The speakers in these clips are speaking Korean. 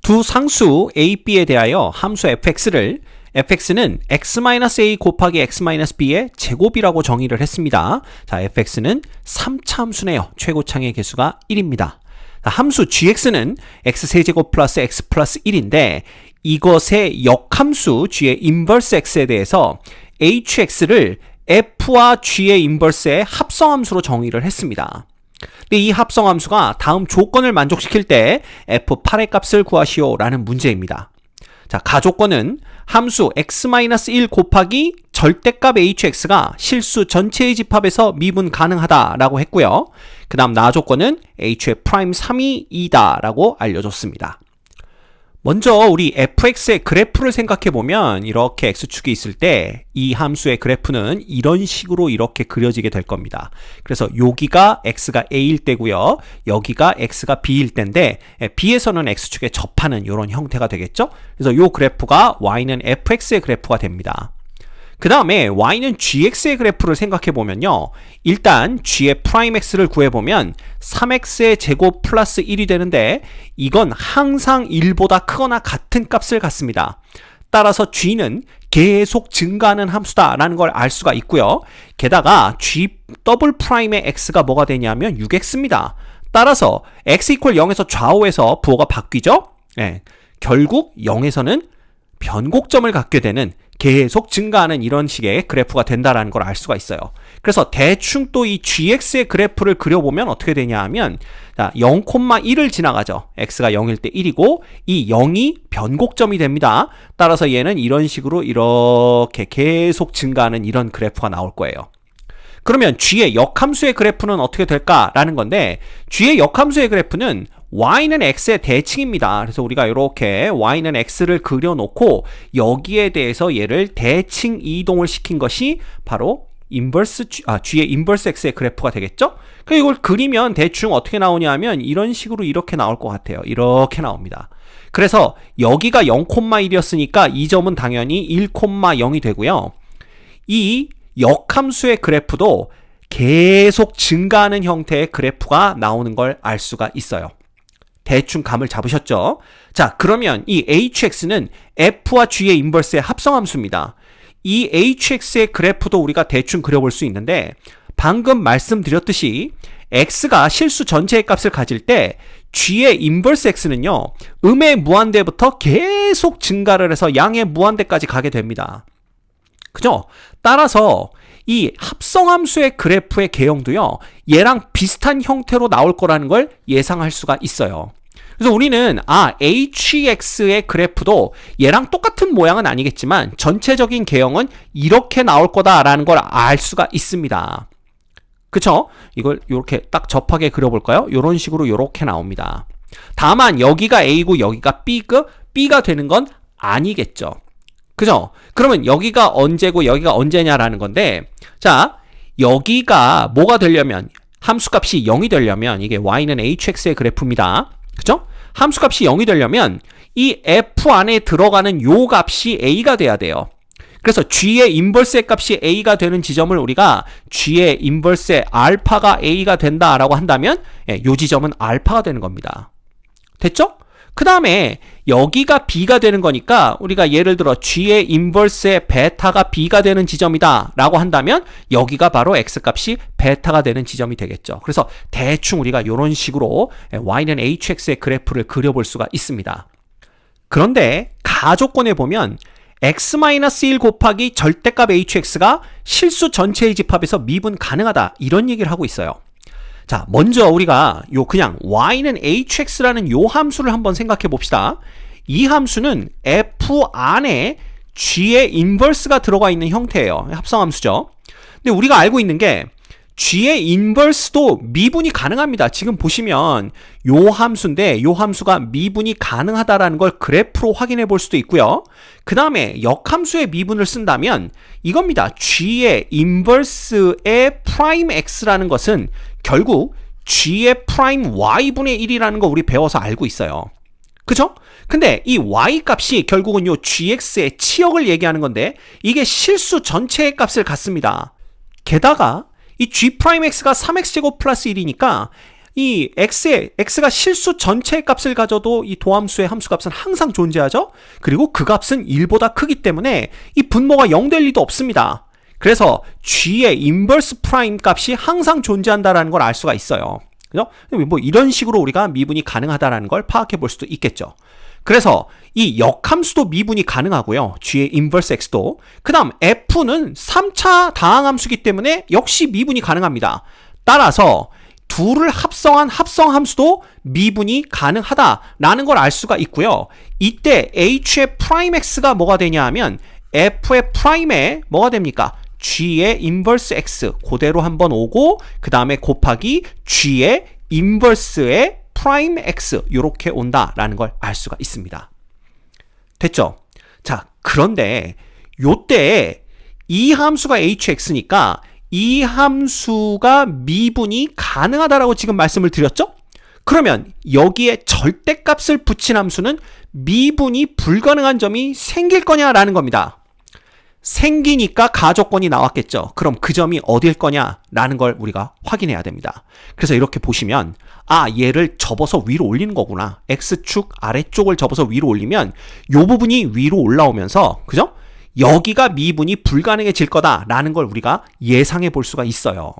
두 상수 a, b에 대하여 함수 fx는 x-a 곱하기 x-b의 제곱이라고 정의를 했습니다. 자, fx는 3차 함수네요. 최고창의 개수가 1입니다. 함수 gx는 x세제곱 플러스 x 플러스 1인데 이것의 역함수 g의 인버스 x에 대해서 hx를 f와 g의 인버스의 합성함수로 정의를 했습니다. 근데 이 합성함수가 다음 조건을 만족시킬 때 f8의 값을 구하시오 라는 문제입니다. 자, 가조건은 함수 x-1 곱하기 절대값 hx가 실수 전체의 집합에서 미분 가능하다라고 했고요. 그 다음 나조건은 h의 프라임 3이 2다 라고 알려줬습니다. 먼저 우리 fx의 그래프를 생각해보면 이렇게 x축이 있을 때 이 함수의 그래프는 이런 식으로 이렇게 그려지게 될 겁니다. 그래서 여기가 x가 a일 때고요. 여기가 x가 b일 때인데 b에서는 x축에 접하는 이런 형태가 되겠죠. 그래서 이 그래프가 y는 fx의 그래프가 됩니다. 그 다음에 y는 gx의 그래프를 생각해보면요. 일단 g의 프라임 x를 구해보면 3x의 제곱 플러스 1이 되는데 이건 항상 1보다 크거나 같은 값을 갖습니다. 따라서 g는 계속 증가하는 함수다라는 걸 알 수가 있고요. 게다가 g 더블 프라임의 x가 뭐가 되냐면 6x입니다. 따라서 x 이퀄 0에서 좌우에서 부호가 바뀌죠. 네, 결국 0에서는 변곡점을 갖게 되는 계속 증가하는 이런 식의 그래프가 된다라는 걸 알 수가 있어요. 그래서 대충 또 이 gx의 그래프를 그려보면 어떻게 되냐 하면 0,1을 지나가죠. x가 0일 때 1이고 이 0이 변곡점이 됩니다. 따라서 얘는 이런 식으로 이렇게 계속 증가하는 이런 그래프가 나올 거예요. 그러면 g의 역함수의 그래프는 어떻게 될까라는 건데 g의 역함수의 그래프는 y는 x의 대칭입니다. 그래서 우리가 이렇게 y는 x를 그려놓고 여기에 대해서 얘를 대칭 이동을 시킨 것이 바로 g의 인버스 x의 그래프가 되겠죠? 그러니까 이걸 그리면 대충 어떻게 나오냐 하면 이런 식으로 이렇게 나올 것 같아요. 이렇게 나옵니다. 그래서 여기가 0,1이었으니까 이 점은 당연히 1,0이 되고요. 이 역함수의 그래프도 계속 증가하는 형태의 그래프가 나오는 걸 알 수가 있어요. 대충 감을 잡으셨죠? 자, 그러면 이 hx는 f와 g의 인버스의 합성함수입니다. 이 hx의 그래프도 우리가 대충 그려볼 수 있는데 방금 말씀드렸듯이 x가 실수 전체의 값을 가질 때 g의 인버스 x는요. 음의 무한대부터 계속 증가를 해서 양의 무한대까지 가게 됩니다. 그죠? 따라서 이 합성함수의 그래프의 개형도요. 얘랑 비슷한 형태로 나올 거라는 걸 예상할 수가 있어요. 그래서 우리는 hx의 그래프도 얘랑 똑같은 모양은 아니겠지만 전체적인 개형은 이렇게 나올 거다라는 걸 알 수가 있습니다. 그쵸? 이걸 이렇게 딱 접하게 그려볼까요? 이런 식으로 이렇게 나옵니다. 다만 여기가 a고 여기가 b가 되는 건 아니겠죠. 그죠? 그러면 여기가 언제고 여기가 언제냐라는 건데 자, 여기가 뭐가 되려면 함수값이 0이 되려면 이게 y는 hx의 그래프입니다. 그죠? 함수값이 0이 되려면 이 f 안에 들어가는 요 값이 a가 돼야 돼요. 그래서 g의 인버스의 값이 a가 되는 지점을 우리가 g의 인버스의 알파가 a가 된다라고 한다면 요 지점은 알파가 되는 겁니다. 됐죠? 그 다음에 여기가 b가 되는 거니까 우리가 예를 들어 g의 인버스의 베타가 b가 되는 지점이다 라고 한다면 여기가 바로 x값이 베타가 되는 지점이 되겠죠. 그래서 대충 우리가 이런 식으로 y는 hx의 그래프를 그려볼 수가 있습니다. 그런데 가조건에 보면 x-1 곱하기 절대값 hx가 실수 전체의 집합에서 미분 가능하다 이런 얘기를 하고 있어요. 자, 먼저 우리가 그냥 y는 hx라는 요 함수를 한번 생각해 봅시다. 이 함수는 f 안에 g의 인버스가 들어가 있는 형태예요. 합성함수죠. 근데 우리가 알고 있는 게 g의 인버스도 미분이 가능합니다. 지금 보시면 요 함수인데 요 함수가 미분이 가능하다라는 걸 그래프로 확인해 볼 수도 있고요. 그 다음에 역함수의 미분을 쓴다면 이겁니다. g의 인버스의 프라임 x라는 것은 결국 g의 프라임 y분의 1이라는 거 우리 배워서 알고 있어요. 그죠? 근데 이 y 값이 결국은 요 gx의 치역을 얘기하는 건데 이게 실수 전체의 값을 갖습니다. 게다가 이 g'x가 3x제곱 플러스 1이니까 이 x가 실수 전체의 값을 가져도 이 도함수의 함수값은 항상 존재하죠. 그리고 그 값은 1보다 크기 때문에 이 분모가 0 될 리도 없습니다. 그래서 g의 인버스 프라임 값이 항상 존재한다는 걸 알 수가 있어요. 그죠? 뭐 이런 식으로 우리가 미분이 가능하다는 걸 파악해 볼 수도 있겠죠. 그래서 이 역함수도 미분이 가능하고요. g의 인버스 x도. 그 다음 f는 3차 다항함수이기 때문에 역시 미분이 가능합니다. 따라서 둘을 합성한 합성함수도 미분이 가능하다라는 걸 알 수가 있고요. 이때 h의 프라임 x가 뭐가 되냐 하면 f의 프라임에 뭐가 됩니까? g의 인버스 x 그대로 한번 오고 그 다음에 곱하기 g의 인버스의 프라임 x 이렇게 온다라는 걸 알 수가 있습니다. 됐죠? 자, 그런데 요때 이 함수가 hx니까 이 함수가 미분이 가능하다라고 지금 말씀을 드렸죠? 그러면 여기에 절대값을 붙인 함수는 미분이 불가능한 점이 생길 거냐라는 겁니다. 생기니까 가조건이 나왔겠죠. 그럼 그 점이 어딜 거냐라는 걸 우리가 확인해야 됩니다. 그래서 이렇게 보시면 얘를 접어서 위로 올리는 거구나. x축 아래쪽을 접어서 위로 올리면 요 부분이 위로 올라오면서 그죠? 여기가 미분이 불가능해질 거다라는 걸 우리가 예상해 볼 수가 있어요.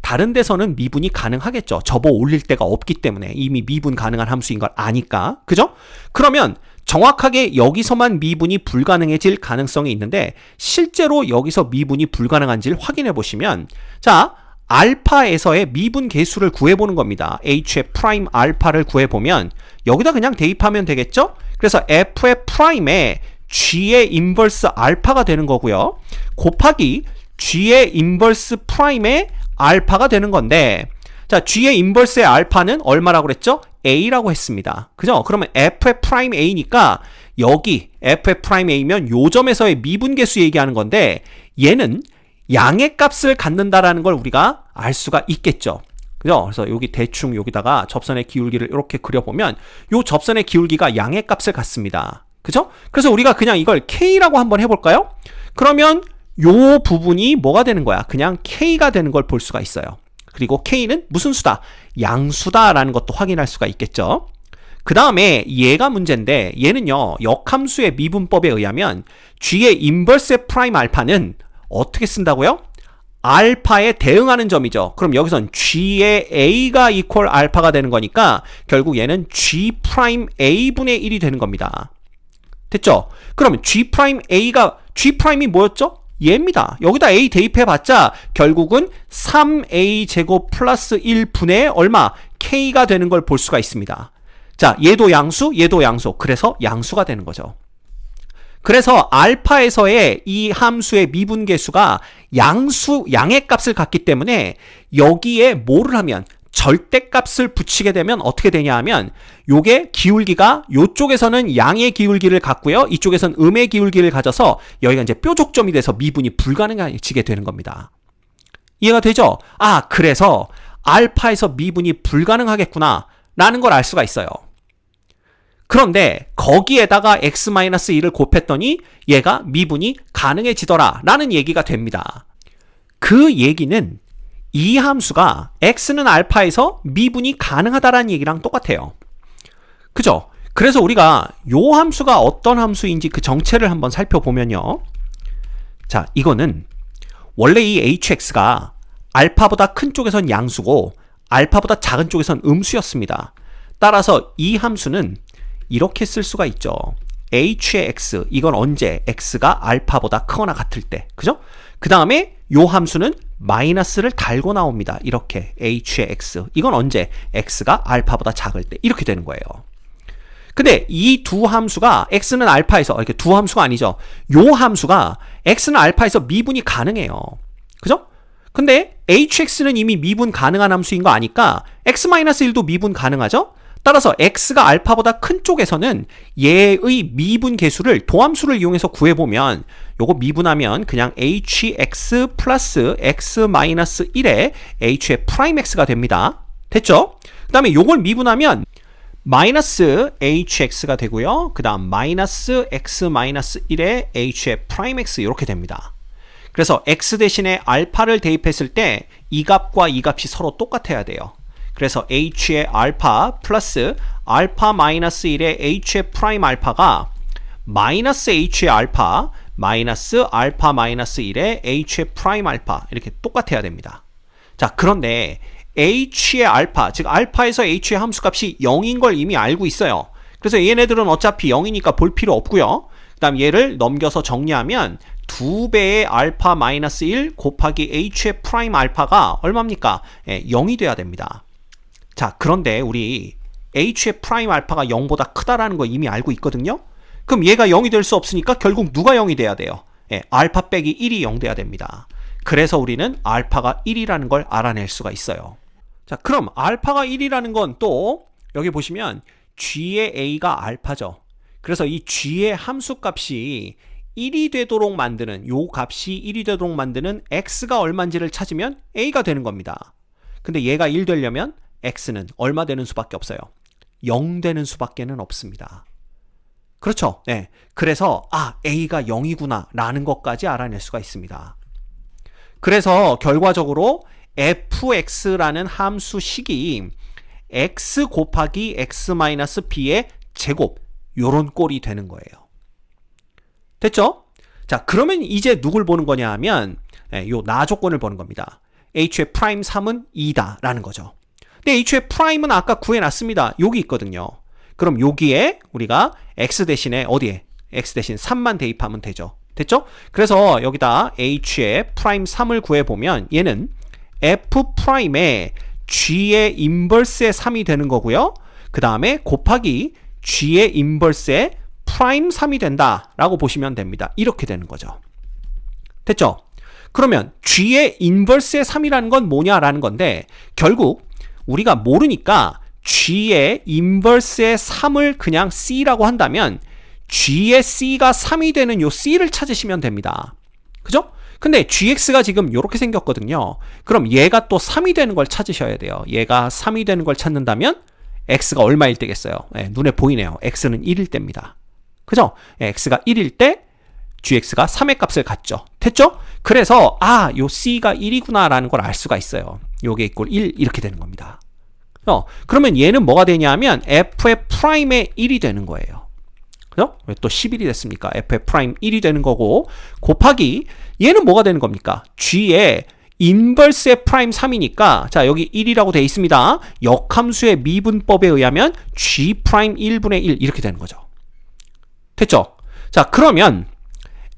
다른 데서는 미분이 가능하겠죠. 접어 올릴 데가 없기 때문에 이미 미분 가능한 함수인 걸 아니까. 그죠? 그러면 정확하게 여기서만 미분이 불가능해질 가능성이 있는데 실제로 여기서 미분이 불가능한지를 확인해 보시면 자, 알파에서의 미분 계수를 구해보는 겁니다. h의 프라임 알파를 구해보면 여기다 그냥 대입하면 되겠죠? 그래서 f의 프라임에 g의 인버스 알파가 되는 거고요. 곱하기 g의 인버스 프라임의 알파가 되는 건데 자, g의 인버스의 알파는 얼마라고 그랬죠? a라고 했습니다. 그죠? 그러면 f의 프라임 a니까 여기 f의 프라임 a면 요 점에서의 미분 계수 얘기하는 건데 얘는 양의 값을 갖는다라는 걸 우리가 알 수가 있겠죠. 그죠? 그래서 여기 대충 여기다가 접선의 기울기를 이렇게 그려보면 요 접선의 기울기가 양의 값을 갖습니다. 그죠? 그래서 우리가 그냥 이걸 K라고 한번 해볼까요? 그러면 요 부분이 뭐가 되는 거야? 그냥 K가 되는 걸 볼 수가 있어요. 그리고 K는 무슨 수다? 양수다라는 것도 확인할 수가 있겠죠. 그 다음에 얘가 문제인데 얘는요 역함수의 미분법에 의하면 G의 인버스의 프라임 알파는 어떻게 쓴다고요? 알파에 대응하는 점이죠. 그럼 여기선 G의 A가 이퀄 알파가 되는 거니까 결국 얘는 G 프라임 A분의 1이 되는 겁니다. 됐죠? 그러면 G 프라임 A가 G 프라임이 뭐였죠? 얘입니다. 여기다 A 대입해봤자 결국은 3A 제곱 플러스 1분의 얼마? K가 되는 걸 볼 수가 있습니다. 자, 얘도 양수, 얘도 양수. 그래서 양수가 되는 거죠. 그래서 알파에서의 이 함수의 미분계수가 양의 값을 갖기 때문에 여기에 뭐를 하면 절대값을 붙이게 되면 어떻게 되냐 하면 요게 기울기가 요쪽에서는 양의 기울기를 갖고요. 이쪽에서는 음의 기울기를 가져서 여기가 이제 뾰족점이 돼서 미분이 불가능해지게 되는 겁니다. 이해가 되죠? 그래서 알파에서 미분이 불가능하겠구나 라는 걸 알 수가 있어요. 그런데 거기에다가 x-1을 곱했더니 얘가 미분이 가능해지더라 라는 얘기가 됩니다. 그 얘기는 이 함수가 x는 알파에서 미분이 가능하다라는 얘기랑 똑같아요. 그죠? 그래서 우리가 요 함수가 어떤 함수인지 그 정체를 한번 살펴보면요. 자, 이거는 원래 이 hx가 알파보다 큰 쪽에선 양수고 알파보다 작은 쪽에선 음수였습니다. 따라서 이 함수는 이렇게 쓸 수가 있죠. h의 x, 이건 언제? x가 알파보다 크거나 같을 때. 그죠? 그 다음에 요 함수는 마이너스를 달고 나옵니다. 이렇게 h의 x, 이건 언제? x가 알파보다 작을 때. 이렇게 되는 거예요. 근데 이 두 함수가 x는 알파에서, 이렇게 두 함수가 아니죠. 요 함수가 x는 알파에서 미분이 가능해요. 그죠? 근데 hx는 이미 미분 가능한 함수인 거 아니까 x-1도 미분 가능하죠? 따라서 x가 알파보다 큰 쪽에서는 얘의 미분 계수를 도함수를 이용해서 구해보면 요거 미분하면 그냥 hx 플러스 x-1에 h의 프라임 x가 됩니다. 됐죠? 그 다음에 요걸 미분하면 마이너스 hx가 되고요. 그 다음 마이너스 x-1에 h의 프라임 x 이렇게 됩니다. 그래서 x 대신에 알파를 대입했을 때 이 값과 이 값이 서로 똑같아야 돼요. 그래서 h의 알파 플러스 알파 마이너스 1의 h의 프라임 알파가 마이너스 h의 알파 마이너스 알파 마이너스 1의 h의 프라임 알파 이렇게 똑같아야 됩니다. 자, 그런데 h의 알파, 즉 알파에서 h의 함수값이 0인 걸 이미 알고 있어요. 그래서 얘네들은 어차피 0이니까 볼 필요 없고요. 그 다음 얘를 넘겨서 정리하면 2배의 알파 마이너스 1 곱하기 h의 프라임 알파가 얼마입니까? 0이 돼야 됩니다. 자, 그런데 우리 h의 프라임 알파가 0보다 크다라는 거 이미 알고 있거든요. 그럼 얘가 0이 될 수 없으니까 결국 누가 0이 돼야 돼요? 알파 빼기 1이 0 돼야 됩니다. 그래서 우리는 알파가 1이라는 걸 알아낼 수가 있어요. 자, 그럼 알파가 1이라는 건 또 여기 보시면 g의 a가 알파죠. 그래서 이 g의 함수값이 1이 되도록 만드는, 요 값이 1이 되도록 만드는 x가 얼마인지를 찾으면 a가 되는 겁니다. 근데 얘가 1 되려면 x는 얼마 되는 수밖에 없어요? 0 되는 수밖에는 없습니다. 그렇죠? 네. 그래서 a가 0이구나 라는 것까지 알아낼 수가 있습니다. 그래서 결과적으로 fx라는 함수식이 x 곱하기 x-b의 제곱 요런 꼴이 되는 거예요. 됐죠? 자, 그러면 이제 누굴 보는 거냐 하면 요 나 조건을 보는 겁니다. h의 프라임 3은 2다 라는 거죠. 근데 h의 프라임은 아까 구해놨습니다. 여기 있거든요. 그럼 여기에 우리가 x 대신에 어디에? x 대신 3만 대입하면 되죠. 됐죠? 그래서 여기다 h의 프라임 3을 구해보면 얘는 f 프라임의 g의 인버스의 3이 되는 거고요. 그 다음에 곱하기 g의 인버스의 프라임 3이 된다라고 보시면 됩니다. 이렇게 되는 거죠. 됐죠? 그러면 g의 인버스의 3이라는 건 뭐냐라는 건데 결국 우리가 모르니까 g의 인버스의 3을 그냥 c라고 한다면 g의 c가 3이 되는 요 c를 찾으시면 됩니다. 그죠? 근데 gx가 지금 이렇게 생겼거든요. 그럼 얘가 또 3이 되는 걸 찾으셔야 돼요. 얘가 3이 되는 걸 찾는다면 x가 얼마일 때겠어요? 눈에 보이네요. x는 1일 때입니다. 그죠? x가 1일 때 gx가 3의 값을 갖죠. 됐죠? 그래서 요 c가 1이구나 라는 걸 알 수가 있어요. 요게 이꼴 1 이렇게 되는 겁니다. 그러면 얘는 뭐가 되냐면 f의 프라임의 1이 되는 거예요. 그죠? 왜 또 11이 됐습니까? f의 프라임 1이 되는 거고 곱하기 얘는 뭐가 되는 겁니까? g의 인버스의 프라임 3이니까 자 여기 1이라고 되어 있습니다. 역함수의 미분법에 의하면 g 프라임 1분의 1 이렇게 되는 거죠. 됐죠? 자 그러면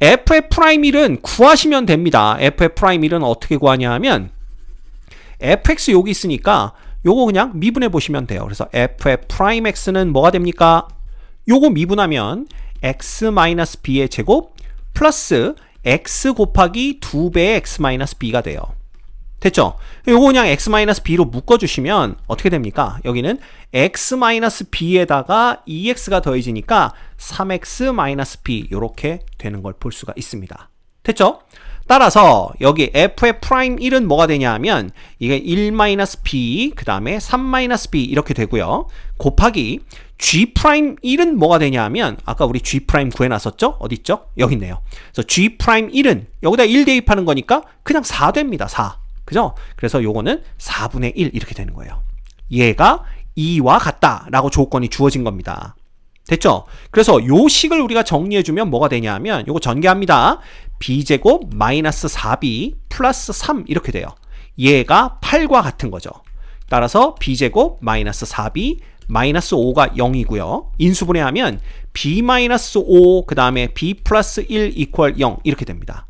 f의 프라임 1은 구하시면 됩니다. f의 프라임 1은 어떻게 구하냐 하면 fx 여기 있으니까 요거 그냥 미분해 보시면 돼요. 그래서 f의 프라임 x는 뭐가 됩니까? 요거 미분하면 x-b의 제곱 플러스 x 곱하기 2배의 x-b가 돼요. 됐죠? 요거 그냥 x-b로 묶어주시면 어떻게 됩니까? 여기는 x-b에다가 2x가 더해지니까 3x-b 요렇게 되는 걸 볼 수가 있습니다. 됐죠? 따라서 여기 f의 프라임 1은 뭐가 되냐 하면 이게 1-b 그 다음에 3-b 이렇게 되고요. 곱하기 g 프라임 1은 뭐가 되냐 하면 아까 우리 g 프라임 구해놨었죠? 어디 있죠? 여기 있네요. 그래서 g 프라임 1은 여기다 1 대입하는 거니까 그냥 4 됩니다. 4. 그죠? 그래서 요거는 4분의 1 이렇게 되는 거예요. 얘가 2와 같다 라고 조건이 주어진 겁니다. 됐죠? 그래서 요 식을 우리가 정리해주면 뭐가 되냐 하면 요거 전개합니다. b제곱 마이너스 4b 플러스 3 이렇게 돼요. 얘가 8과 같은 거죠. 따라서 b제곱 마이너스 4b 마이너스 5가 0이고요. 인수분해하면 b 마이너스 5 그 다음에 b 플러스 1 이퀄 0 이렇게 됩니다.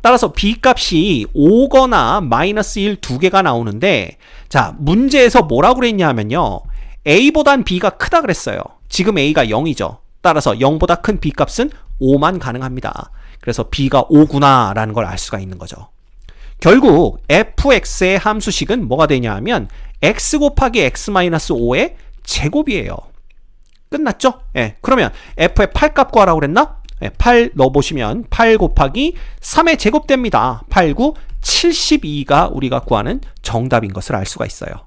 따라서 b 값이 5거나 마이너스 1 두 개가 나오는데 자 문제에서 뭐라고 그랬냐 하면요. a보단 b가 크다 그랬어요. 지금 a가 0이죠. 따라서 0보다 큰 b 값은 5만 가능합니다. 그래서 b가 5구나 라는 걸 알 수가 있는 거죠. 결국 fx의 함수식은 뭐가 되냐 하면 x 곱하기 x-5의 제곱이에요. 끝났죠? 그러면 f의 8값 구하라고 그랬나? 8 넣어보시면 8 곱하기 3의 제곱 됩니다. 8, 9, 72가 우리가 구하는 정답인 것을 알 수가 있어요.